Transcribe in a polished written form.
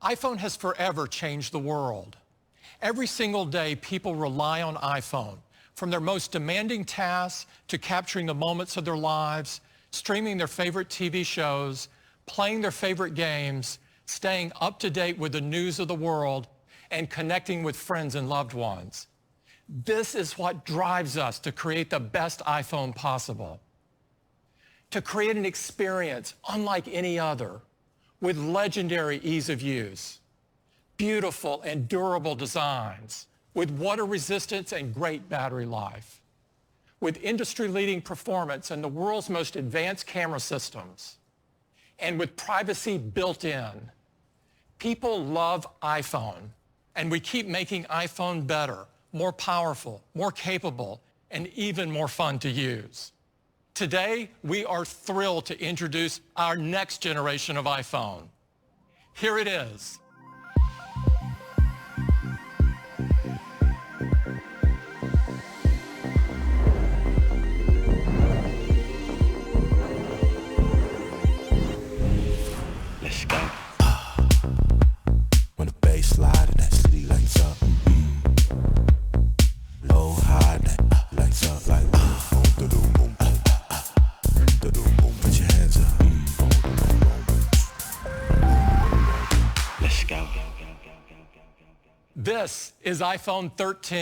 iPhone has forever changed the world. Every single day, people rely on iPhone, from their most demanding tasks to capturing the moments of their lives, streaming their favorite TV shows, playing their favorite games, staying up to date with the news of the world, and connecting with friends and loved ones. This is what drives us to create the best iPhone possible. To create an experience unlike any other, with legendary ease of use, beautiful and durable designs, with water resistance and great battery life, with industry-leading performance and the world's most advanced camera systems, and with privacy built in. People love iPhone, and we keep making iPhone better, more powerful, more capable, and even more fun to use. Today, we are thrilled to introduce our next generation of iPhone. Here it is. Let's go. When the bass slide and that city lights up. Low, high, that lights up like boom, boom, boom, boom, boom. Put your hands up. Let's go. This is iPhone 13.